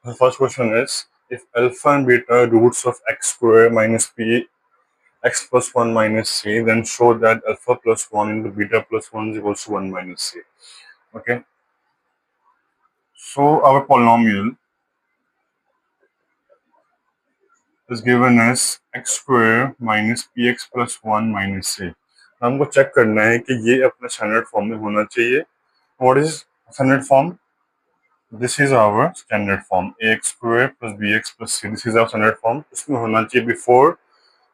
The first question is, if alpha and beta roots of x square minus p x plus 1 minus c, then show that alpha plus 1 into beta plus 1 is equals to 1 minus c. Okay, so our polynomial is given as x square minus px plus 1 minus c. हमको check करना है कि ये अपने standard form में होना चाहिए. What is standard form? This is our standard form. ax square plus bx plus c. This is our standard form. इसमें होना चाहिए before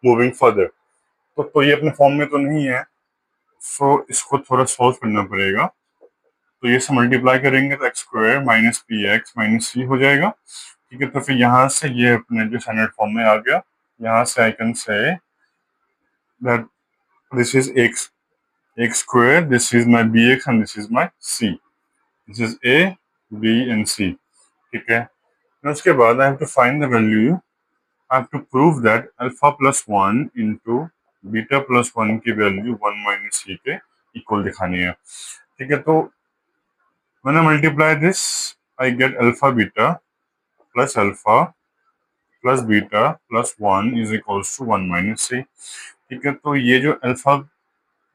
moving further. तो ये अपने फॉर्म में तो नहीं है, सो इसको थोड़ा सॉल्व करना पड़ेगा. तो ये से मल्टीप्लाई करेंगे तो x square minus p x minus c हो जाएगा. ठीक है, तो फिर यहाँ से ये अपने जो स्टैंडर्ड फॉर्म में आ गया. यहाँ से I can say that this is x x square, this is my b x and this is my c. This is a b and c. ठीक है, उसके बाद I have to find the value. I have to prove that alpha plus 1 into beta plus 1 की value 1 minus सी के equal दिखानी है. ठीक है, तो when I multiply this, I get alpha beta plus beta plus 1 is equals to 1 minus c. ठीक है, तो ये जो अल्फा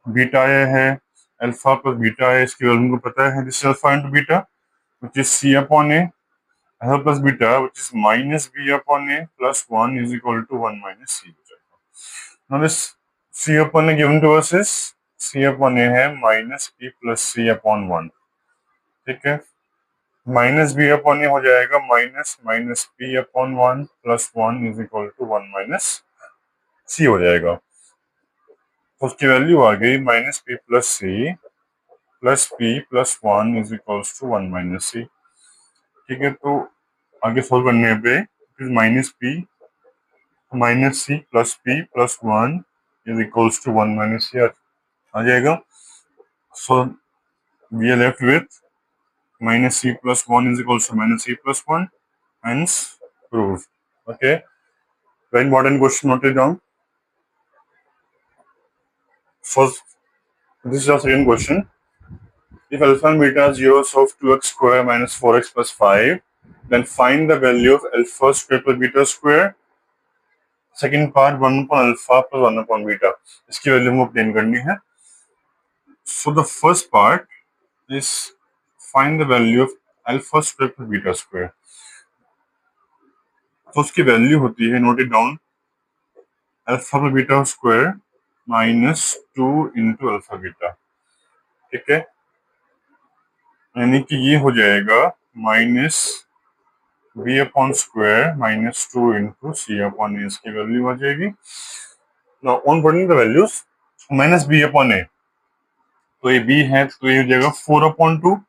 बीटा है, अल्फा प्लस बीटा है, इसकी वैल्यू को पता है. This alpha into beta which is c upon a, alpha plus beta which is minus b upon a plus 1 is equal to 1 minus c. Now this c upon a given to us is c upon a है minus p plus c upon 1. ठीक है, minus b upon a हो जाएगा minus minus p upon 1 plus 1 is equal to 1 minus c हो जाएगा. तो उसकी value आ गई minus p plus c plus p plus 1 is equal to 1 minus c. ठीक है, तो आगे सोल्व करने पे minus p minus c plus p plus 1 is equal to 1 minus c आ जाएगा. So we are left with minus c plus 1 is equals to minus c plus 1, hence proved. Okay, very important question noted down. First, this is our second question. If alpha and beta are zeros of 2x square minus 4x plus 5, then find the value of alpha square plus beta square. Second part 1 upon alpha plus 1 upon beta. इसकी value हमको obtain करनी है. So the first part is find the value of alpha square plus beta square. तो उसकी value होती है, note it down, alpha plus beta square minus 2 into alpha beta. ठीक है, यानी कि ये हो जाएगा minus b upon square minus 2 into c upon a. इसकी वैल्यू आ जाएगी. Now on putting the values, minus b upon a, तो ये बी है तो ये हो जाएगा 4 अपॉन 2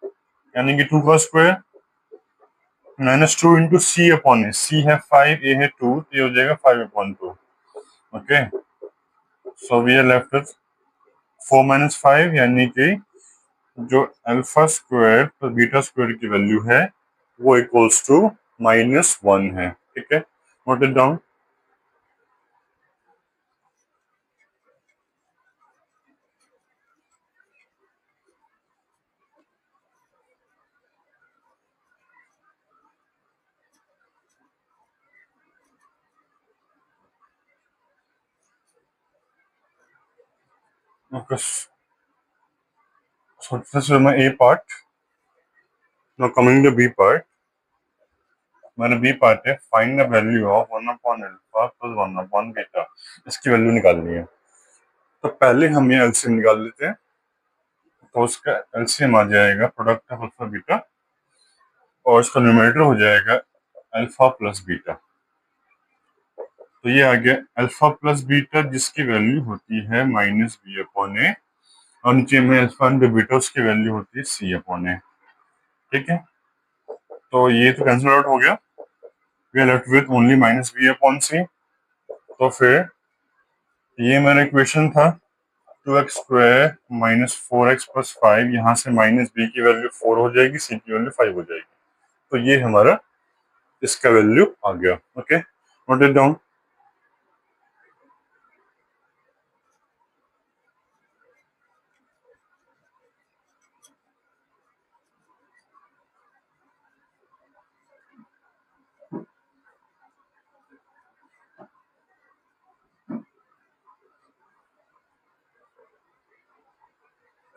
यानी कि 2 का square minus 2 into c upon a. सी है 5, ए है 2, तो ये हो जाएगा 5 upon 2. Okay, so we are left with 4 minus 5 यानी कि जो alpha square plus beta square की वैल्यू है वो इक्वल्स टू -1 है. ठीक है, note it down. Okay, so this is my A part. Now coming to B part. मैंने बी पार्ट है find the value of 1 upon alpha plus 1 upon beta. इसकी value निकालनी है. तो पहले हम ये एलसीएम निकाल लेते हैं. तो उसका एलसीएम आ जाएगा प्रोडक्ट ऑफ अल्फा बीटा और इसका न्यूमरेटर हो जाएगा अल्फा प्लस बीटा. तो ये आ गया अल्फा प्लस बीटा जिसकी वैल्यू होती है माइनस बी अपॉन ए और नीचे में अल्फा एंड बीटा उसकी वैल्यू होती है सी अपॉन ए. ठीक है, तो ये तो कैंसिल आउट हो गया. We are left with only minus b upon c. तो फिर ये मेरा इक्वेशन था 2x square minus 4x plus 5. यहाँ से माइनस बी की वैल्यू 4 हो जाएगी, सी की वैल्यू 5 हो जाएगी. तो ये हमारा इसका वैल्यू आ गया. Okay, note it down.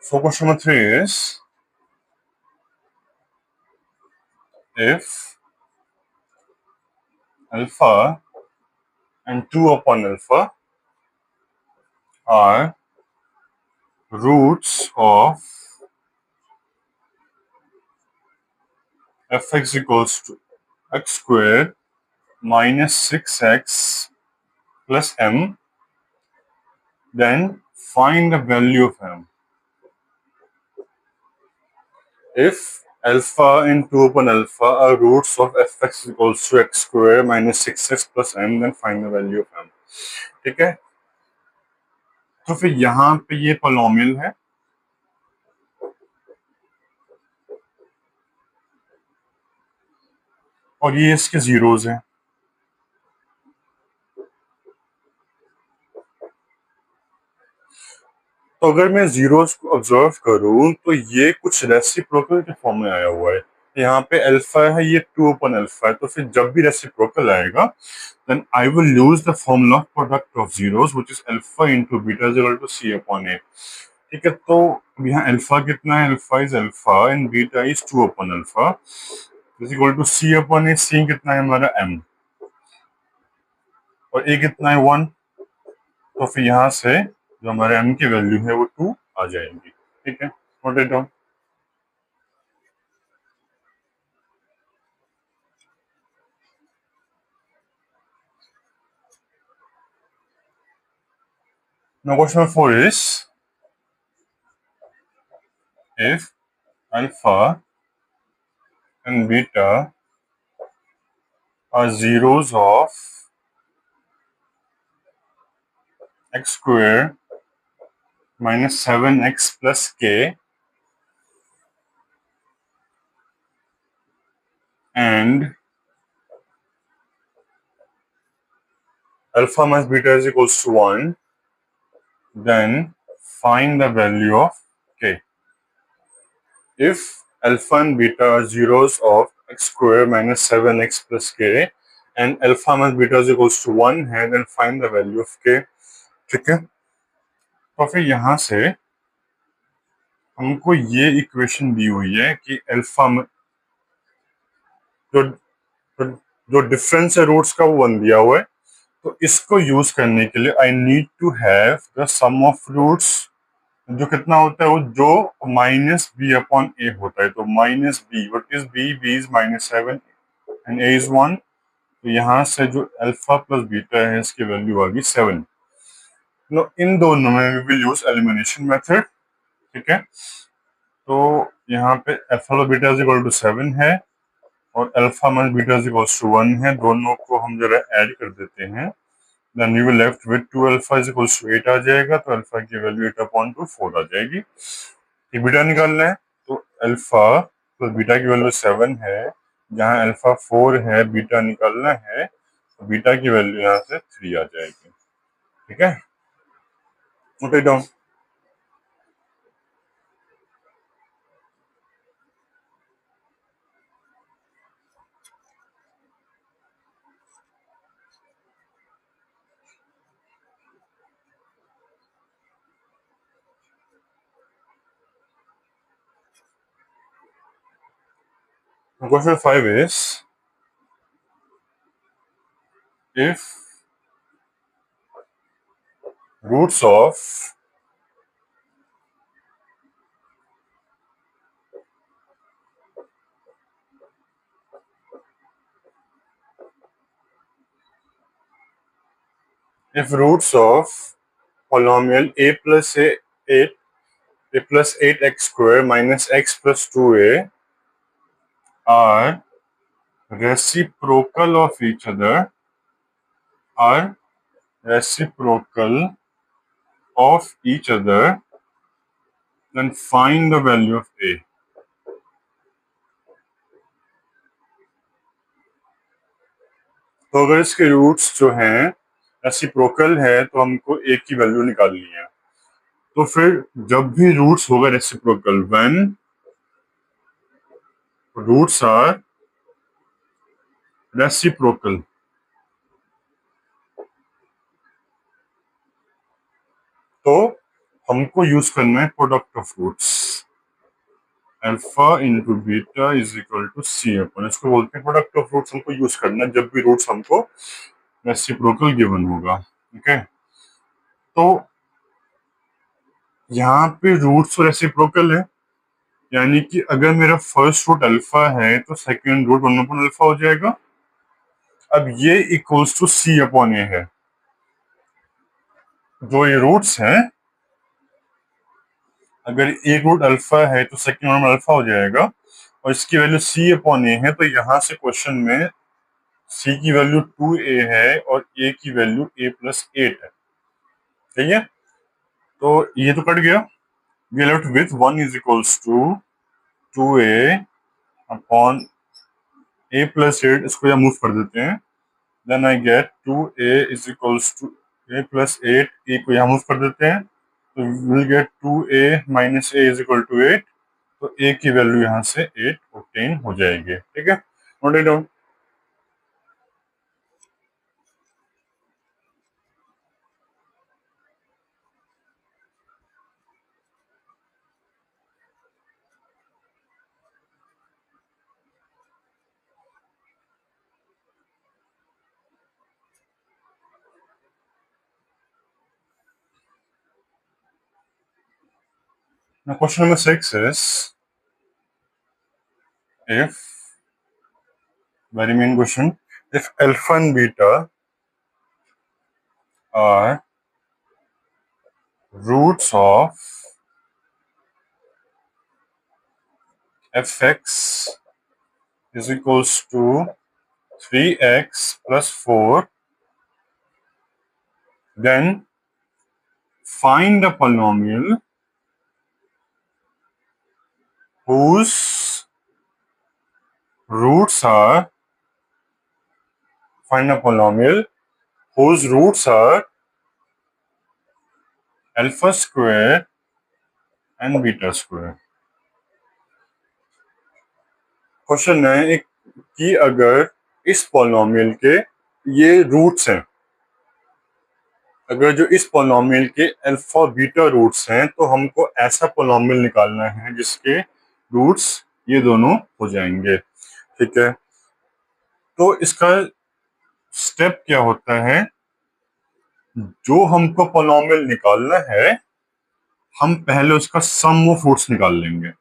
So question number 3 is, if alpha and 2 upon alpha are roots of fx equals to x squared minus 6x plus m, then find the value of m. If alpha and 2 upon alpha are roots of fx equals to x square minus 6x plus m, then find the value of m. ठीक है, तो फिर यहाँ पे ये पोलोमियल है और ये इसके जीरोज हैं। तो अगर मैं जीरोज को ऑब्जर्व करूं तो ये कुछ रेसिप्रोकल के फॉर्म में आया हुआ है। यहाँ पे अल्फा है, ये 2 upon अल्फा है, तो फिर जब भी रेसिप्रोकल आएगा then I will use the formula of product of zeros which is alpha into beta is equal to c upon a। ठीक है, तो यहाँ अल्फा कितना है, alpha is alpha and beta is 2 upon alpha is equal to c upon a। c कितना है हमारा m और a कितना है 1, तो फिर यहाँ से जो हमारे m की वैल्यू है वो 2 आ जाएगी। ठीक है, note it down. Now question number 4 is, if alpha and beta are zeros of x square minus 7x plus k and alpha minus beta is equals to 1, then find the value of k. If alpha and beta are zeros of x square minus 7x plus k and alpha minus beta is equals to 1 है, then find the value of k। ठीक है, तो फिर यहाँ से हमको ये equation दी हुई है कि अल्फा जो जो डिफरेंस है रूट्स का वो 1 दिया हुआ है, तो इसको यूज करने के लिए I need to have the sum of roots जो कितना होता है वो जो माइनस बी अपॉन ए होता है। तो minus b, what is b, b is minus 7 and a is 1। तो यहाँ से जो अल्फा प्लस बीटा है इसकी वैल्यू आ गई 7। नो इन दोनों में we will use elimination method. ठीक है, तो यहाँ पे alpha beta is equal to 7 है और alpha minus beta is equal to 1 है, दोनों को हम जरा ऐड कर देते हैं, then we will left with 2 alpha is equal to 8 आ जाएगा, तो अल्फा की वैल्यू 8 अपॉन टू 4 आ जाएगी। ये बीटा निकालना है, तो अल्फा प्लस बीटा की वैल्यू 7 है, जहां अल्फा 4 है, बीटा निकालना है, तो बीटा की वैल्यू यहाँ से 3 आ जाएगी। ठीक है, note it down. Question 5 is, if roots of polynomial a plus a 8 a plus 8x square minus x plus 2a are reciprocal of each other, are reciprocal of each other, then find the value of a। तो अगर इसके roots जो हैं reciprocal है तो हमको a की value निकालनी है। तो फिर जब भी रूट्स होगा reciprocal, when roots are reciprocal, तो हमको यूज करना है product of roots, alpha into beta is equal to c upon, इसको बोलते हैं प्रोडक्ट ऑफ रूट्स। हमको यूज करना है जब भी रूट्स हमको रेसिप्रोकल गिवन होगा। ओके, तो यहाँ पे रूट्स रेसिप्रोकल है, यानी कि अगर मेरा फर्स्ट रूट अल्फा है तो सेकंड रूट 1 अपॉन अल्फा हो जाएगा। अब ये इक्वल्स टू सी अपॉन ए है, जो ये रूट्स हैं, अगर एक रूट अल्फा है तो सेकंड रूट अल्फा हो जाएगा, और इसकी वैल्यू सी अपॉन ए है, तो यहाँ से क्वेश्चन में सी की वैल्यू 2a है और a की वैल्यू a+8 है। ठीक है, तो ये तो कट गया, we are left with 1 is equals to 2a upon a+8, इसको यहाँ मूव कर देते हैं, then I get 2a is equals to a+8, a को यहाँ मूव कर देते हैं, तो will get 2a minus a is equal to 8, तो a की वैल्यू यहाँ से 8 ऑब्टेन हो जाएगी। ठीक है, note it down. Now question number 6 is, if, very main question, if alpha and beta are roots of fx is equals to 3x plus 4, then find a polynomial whose roots are, find a polynomial whose roots are alpha square and beta square। Question है एक कि अगर इस polynomial के ये roots हैं, अगर जो इस पॉलिनोमियल के अल्फा बीटा रूट्स हैं, तो हमको ऐसा पॉलिनोमियल निकालना है जिसके रूट्स ये दोनों हो जाएंगे। ठीक है, तो इसका स्टेप क्या होता है, जो हमको पॉलिनोमियल निकालना है, हम पहले उसका सम ऑफ रूट्स निकाल लेंगे,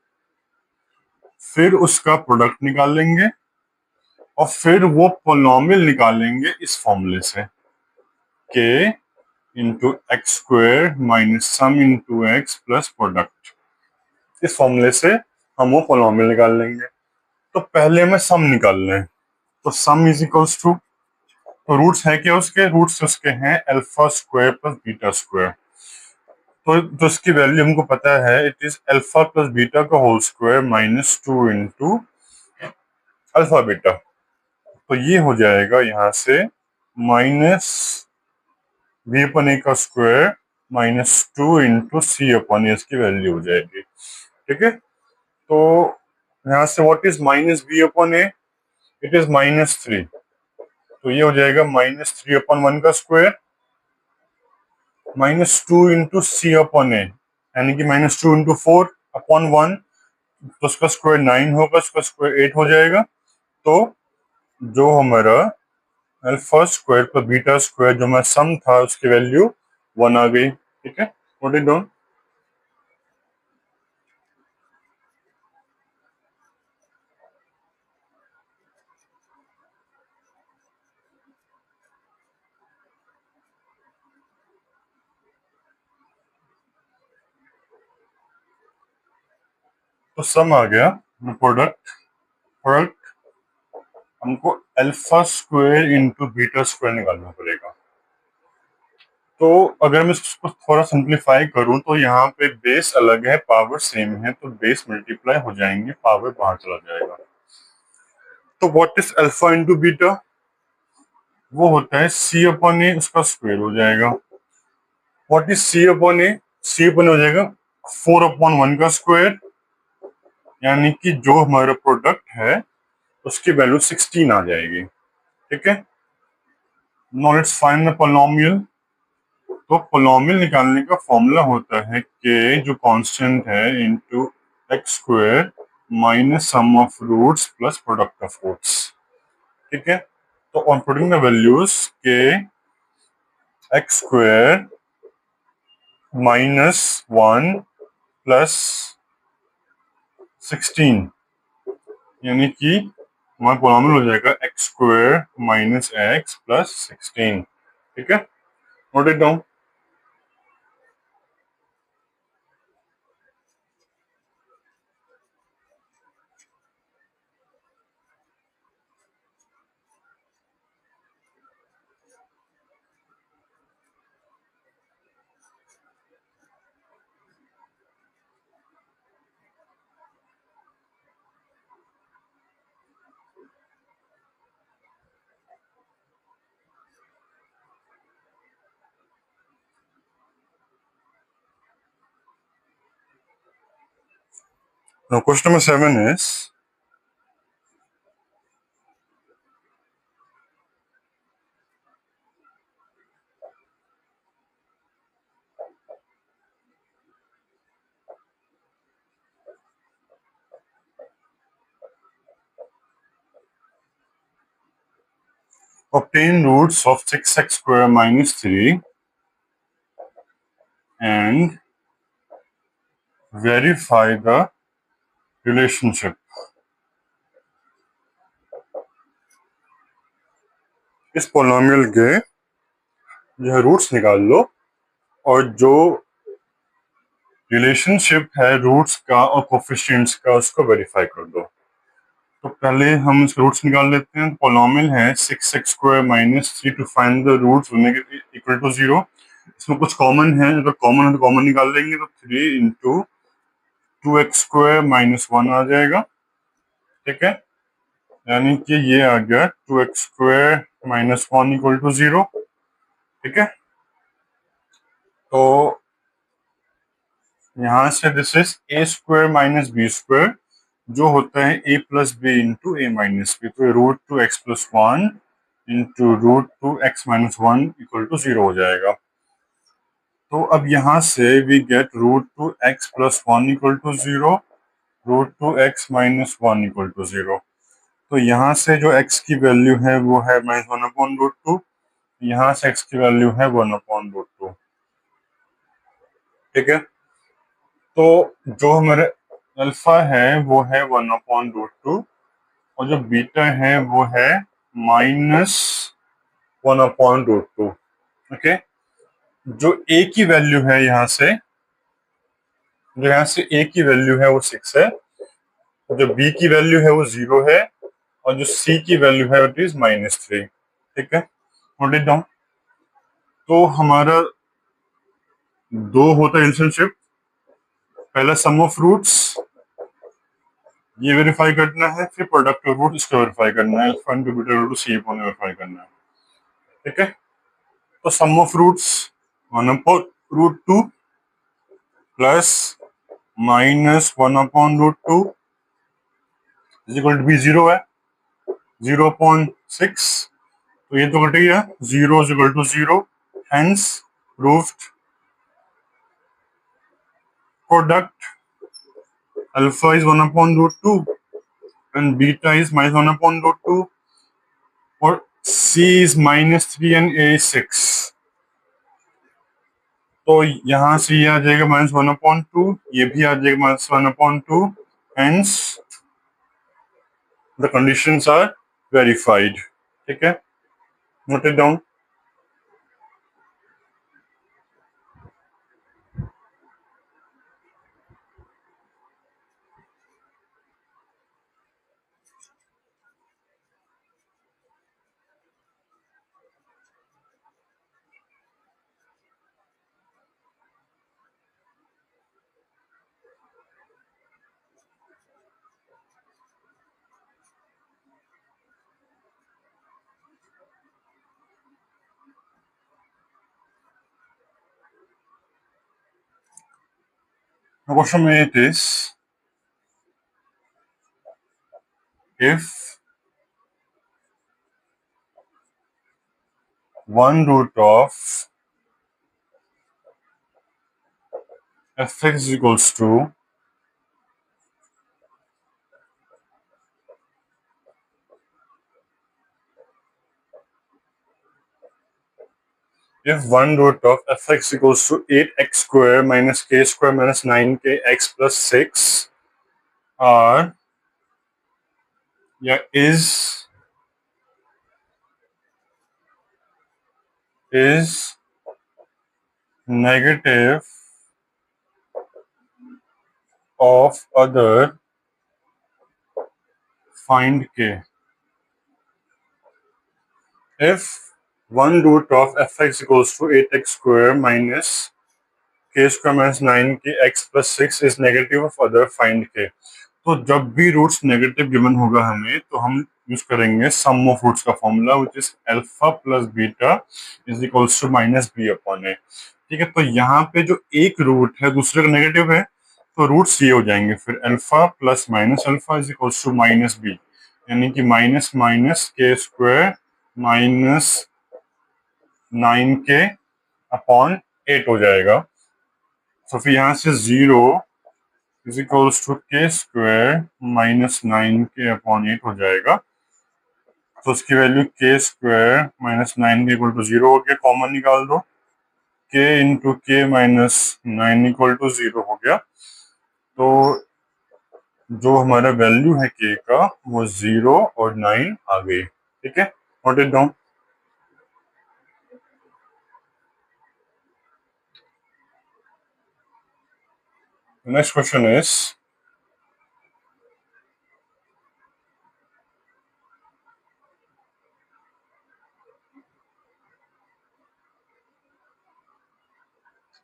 फिर उसका प्रोडक्ट निकाल लेंगे, और फिर वो पॉलिनोमियल निकालेंगे इस फॉर्मूले से, के इंटू एक्स स्क्वायर माइनस सम इंटू एक्स प्लस प्रोडक्ट। इस फॉर्मूले से हम वो पॉलिनोमियल निकाल लेंगे। तो पहले हमें सम निकालना है, तो सम इज इक्वल्स टू, तो रूट्स है क्या उसके, रूट्स उसके हैं alpha square plus beta square, तो इसकी वैल्यू हमको पता है, it is alpha plus beta का whole square minus 2 into alpha beta, तो ये हो जाएगा यहाँ से माइनस बी अपन ए का square minus 2 into c upon a, इसकी वैल्यू हो जाएगी। ठीक है, तो यहाँ से what is minus b upon a, it is -3, तो ये हो जाएगा -3 अपन 1 का स्क्वायर -2 इंटू सी अपन ए, यानी कि -2 इंटू 4 अपॉन 1, तो उसका स्क्वायर 9 होगा, उसका स्क्वायर 8 हो जाएगा। तो जो हमारा अल्फा स्क्वायर पर बीटा स्क्वायर जो हमारा सम था, उसकी वैल्यू 1 आ गई। ठीक है, नोट इट डाउन। तो सम आ गया, प्रोडक्ट, प्रोडक्ट हमको alpha square into beta square निकालना पड़ेगा। तो अगर मैं इसको थोड़ा सिंप्लीफाई करूं, तो यहाँ पे बेस अलग है, पावर सेम है, तो बेस मल्टीप्लाई हो जाएंगे, पावर बाहर चला जाएगा। तो what is alpha into beta, वो होता है सी अपॉन ए, उसका स्क्वायर हो जाएगा। What is c upon a, c upon हो जाएगा 4 अपॉन 1 का स्क्वायर, यानी कि जो हमारा प्रोडक्ट है उसकी वैल्यू 16 आ जाएगी। ठीक है, now let's find the polynomial तो पोलोमियल निकालने का फॉर्मूला होता है कि जो कांस्टेंट है into x square minus sum of roots plus product of roots. ठीक है, तो ऑन पुटिंग द वैल्यूज के एक्स स्क्वायर माइनस 1 प्लस 16 यानी कि हमारा पोलोमियल हो जाएगा x square minus x plus 16। ठीक है, note it down. Now question number 7 is obtain roots of 6x square minus 3 and verify the relationship। इस पोलोमियल के जो है रूट्स निकाल लो और जो रिलेशनशिप है रूट्स का और कोफिशिएंट्स का उसको वेरीफाई कर दो। तो पहले हम इसके रूट्स निकाल लेते हैं। पोलोमियल है 6x square minus 3 to find the roots equal to 0। इसमें कुछ कॉमन है, अगर कॉमन है तो कॉमन निकाल लेंगे, तो 3 इंटू 2x स्क्वायर माइनस 1 आ जाएगा। ठीक है, यानी कि ये आ गया 2x square minus 1 equal to 0। ठीक है, तो यहां से this is a square minus b square जो होता है a plus b into a minus b, तो root two x plus 1 into root two x minus 1 equal to 0 हो जाएगा। तो अब यहां से we get root two x plus 1 equal to 0, root two x minus 1 equal to 0। तो यहाँ से जो x की वैल्यू है वो है माइनस 1 अपॉन रूट टू, यहाँ से x की वैल्यू है 1 अपॉन रूट टू। ठीक है, तो जो हमारे अल्फा है वो है 1 अपॉन रूट टू और जो बीटा है वो है minus 1 upon root two. Okay, जो a की वैल्यू है यहाँ से, जो यहाँ से a की वैल्यू है वो 6 है, जो b की वैल्यू है वो 0 है और जो c की वैल्यू है इट इज माइनस 3। ठीक है, नोट इट डाउन। तो हमारा दो होता है रिलेशनशिप, पहला सम ऑफ रूट्स ये वेरीफाई करना है, फिर प्रोडक्ट ऑफ रूट इसको वेरीफाई करना है, contributor to c upon verify करना है। ठीक है, तो sum of roots 1 upon root two plus minus 1 upon root two is equal to b 0 है, 0 अपॉन 6, तो ये तो कट गया, 0 is equal to 0, hence proved product alpha is 1 upon root two and beta is minus 1 upon root 2 और c is minus 3 and a is 6। तो यहां से ये आ जाएगा माइनस 1 अपॉन 2, ये भी आ जाएगा minus 1 upon 2, hence the conditions are verified. ठीक है, note it down. Question 8 is if one root of fx is equals to if one root of fx equals to 8x square minus k square minus 9kx plus 6 are या is negative of other, find k. If one root of fx equals to 8x square minus k square minus 9kx plus 6 is negative of other, find k. तो जब भी roots negative given होगा हमें तो हम use करेंगे sum of roots का formula which is alpha plus beta is equals to minus b upon a. ठीक है, तो यहाँ पे जो एक रूट है दूसरे का नेगेटिव है तो रूट्स ये हो जाएंगे फिर alpha plus minus alpha is equals to minus b, यानी कि minus minus k square minus 9k upon 8 हो जाएगा। तो फिर यहाँ से 0 is equals to k square minus 9k upon 8 हो जाएगा। तो उसकी वैल्यू के स्क्वायर माइनस 9 के इक्वल टू 0 हो गया, कॉमन निकाल दो, k इंटू के माइनस 9 इक्वल टू 0 हो गया। तो जो हमारा वैल्यू है k का वो 0 और 9 आ गई। ठीक है, note it down. Next question is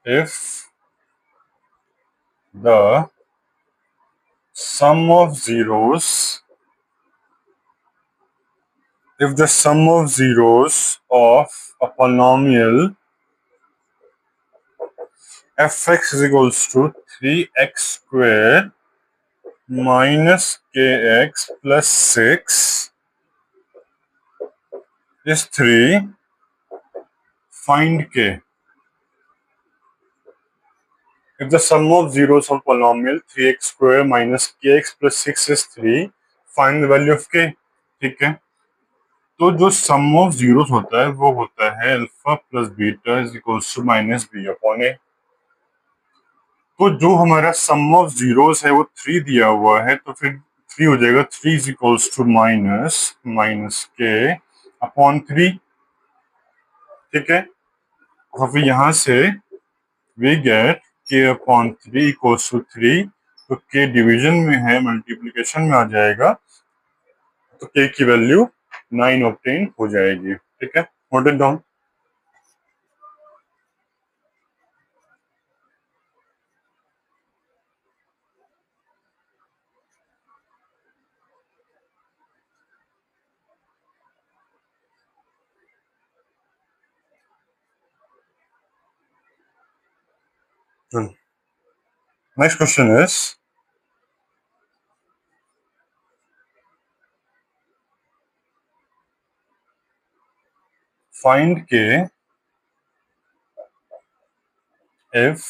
if the sum of zeros if the sum of zeros of a polynomial fx is equals to 3x square minus kx plus 6 is 3, find k. If the sum of zeros of polynomial 3x square minus kx plus 6 is 3, find the value of k. ठीक है, तो जो सम of zeros होता है वो होता है alpha plus beta is equals to minus b upon a. तो जो हमारा सम ऑफ जीरोस है वो 3 दिया हुआ है, तो फिर 3 हो जाएगा, 3 is equals to minus minus k upon 3। ठीक है, तो फिर यहाँ से we get k upon 3 equals to 3, तो के डिवीजन में है मल्टीप्लिकेशन में आ जाएगा, तो के की वैल्यू 9 ऑब्टेन हो जाएगी। ठीक है, note it down. Next question is find k if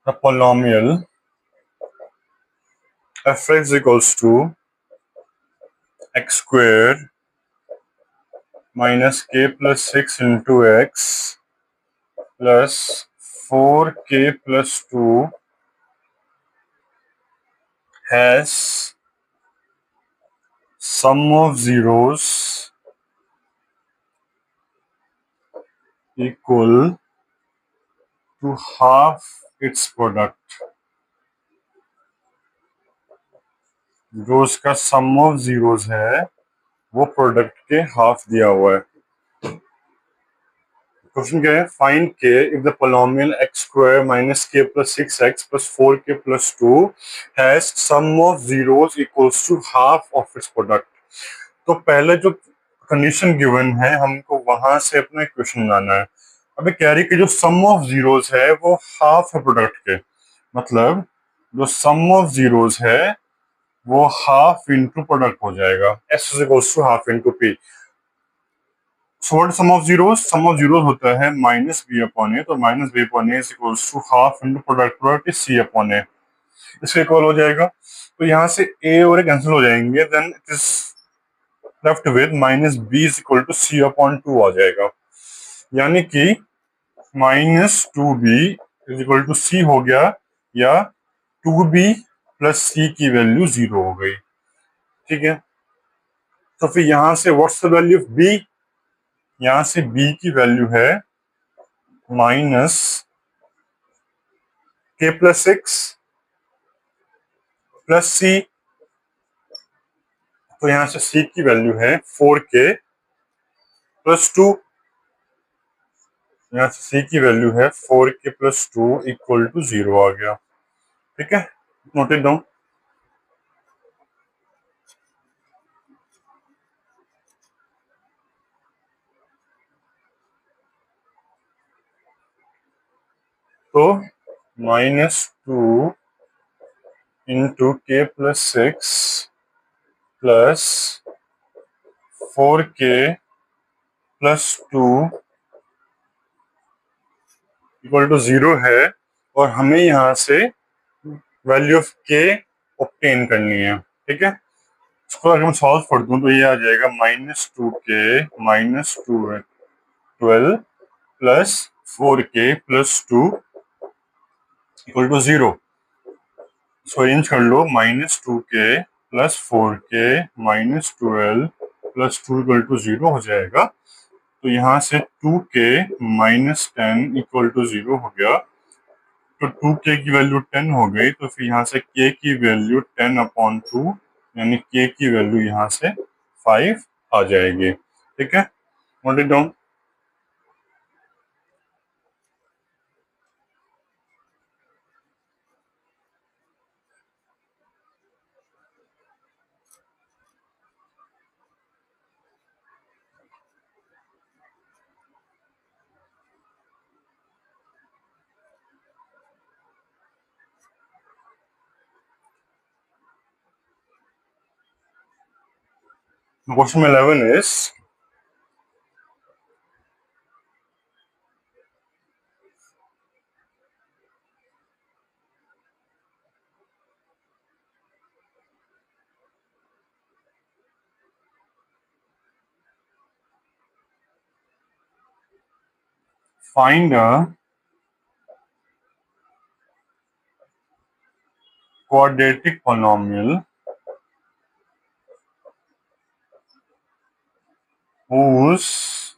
the polynomial fx equals to x squared minus k plus 6 into x plus 4k plus 2 has sum of zeros equal to half its product। जो उसका सम of zeros है वो product के half दिया हुआ है। Question क्या है, find k if the polynomial x square minus k plus 6x plus 4k plus 2 has sum of zeros equals to half of its product. तो पहले जो कंडीशन गिवन है हमको वहां से अपना इक्वेशन बनाना है। अभी कह रही कि जो सम ऑफ जीरोस है वो हाफ है प्रोडक्ट के, मतलब जो सम ऑफ जीरोस है वो हाफ इंटू प्रोडक्ट हो जाएगा, s is equals to half into p। So what sum of zeros होता है माइनस बी अपॉन ए, तो minus b upon a is equals to half into product c upon a, इसके equal हो जाएगा। तो यहाँ से ए और ए कैंसिल हो जाएंगे, then it is left with minus b is equal to c upon two आ जाएगा, यानी कि minus two b is equal to c हो गया, या टू बी प्लस सी की वैल्यू जीरो हो गई। ठीक है, तो फिर यहां से what's the value of B, यहां से बी की वैल्यू है माइनस के प्लस सिक्स प्लस सी, तो यहां से सी की वैल्यू है 4k प्लस टू, यहाँ से सी की वैल्यू है 4k plus two equal to zero आ गया। ठीक है, नोट इट डाउन। तो minus two into k plus six plus 4k plus two equal to zero है, और हमें यहाँ से वैल्यू ऑफ के ऑब्टेन करनी है। ठीक है, इसको अगर मैं सॉल्व कर दूं तो ये आ जाएगा minus two k minus two 12 plus 4k plus two equal to zero. So arrange कर लो, minus two k plus 4k minus 12 plus two equal to zero हो जाएगा। तो यहाँ से 2k minus 10 equal to zero हो गया, तो 2k की वैल्यू 10 हो गई, तो फिर यहाँ से k की वैल्यू 10 अपॉन टू, यानी k की वैल्यू यहाँ से 5 आ जाएगी। ठीक है, note it down. Question 11 is find a quadratic polynomial whose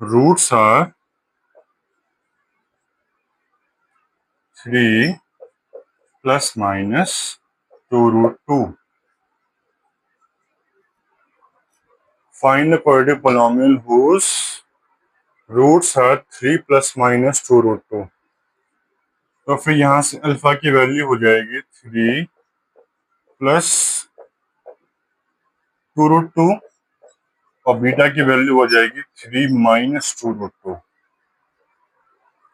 roots are 3 plus minus 2 root 2. Find a quadratic polynomial whose roots are 3 plus minus 2 root 2. तो फिर यहाँ से अल्फा की वैल्यू हो जाएगी 3 प्लस 2 रूट 2, और बीटा की वैल्यू हो जाएगी 3 माइनस 2 रूट 2।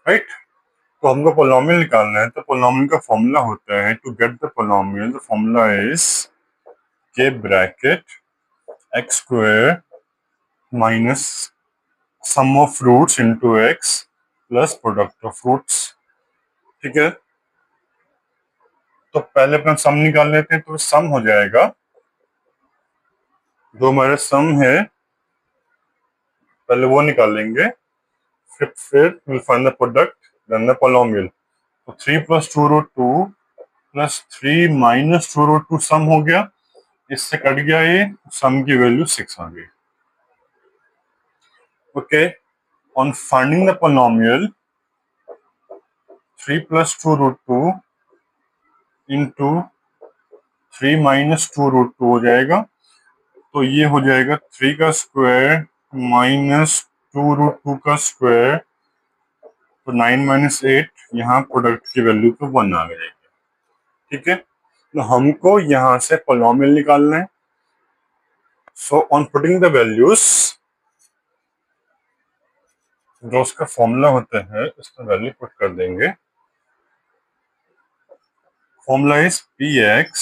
राइट, तो हमको पोलिनोमियल निकालना है, तो पोलिनोमियल का फॉर्मूला होता है to get the polynomial, the formula is k bracket x square minus sum of roots into x plus product of roots. ठीक है, तो पहले अपना सम निकाल लेते हैं, तो सम हो जाएगा, जो हमारा सम है पहले वो निकालेंगे, फिर will find the product then the polynomial. तो 3 plus 2 root 2 plus 3 minus 2 root 2 sum हो गया, इससे कट गया ये, सम की वैल्यू 6 आ गई। Okay, on finding the polynomial 3 plus 2 root 2 into 3 minus 2 root 2 हो जाएगा, तो ये हो जाएगा 3 का स्क्वायर माइनस 2 रूट 2 का स्क्वायर, तो 9 माइनस 8, यहाँ प्रोडक्ट की वैल्यू तो 1 आ जाएगी। ठीक है, तो हमको यहाँ से पोलिनोमियल निकालना है। So on putting the values, जो उसका फॉर्मूला होता है उसका वैल्यू पुट कर देंगे। Formula is p x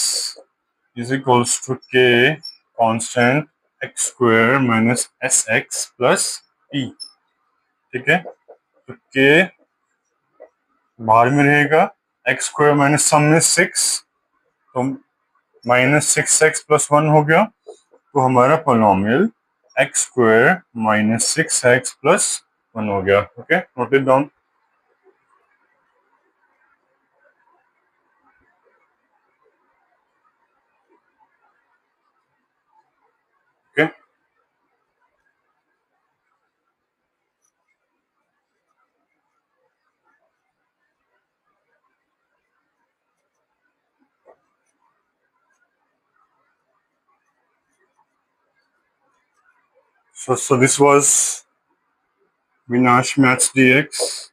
is equals to k constant x square minus s x plus p. ठीक है, तो के बाहर में रहेगा, एक्स स्क्वायर माइनस सम में 6, तो माइनस 6x प्लस 1 हो गया। तो हमारा polynomial x square minus 6x plus 1 हो गया। Okay, note it down. Okay, so this was Vinash Maths DX.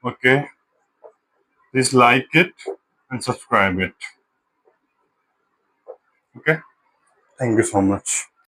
Okay, please like it and subscribe it. Okay, thank you so much.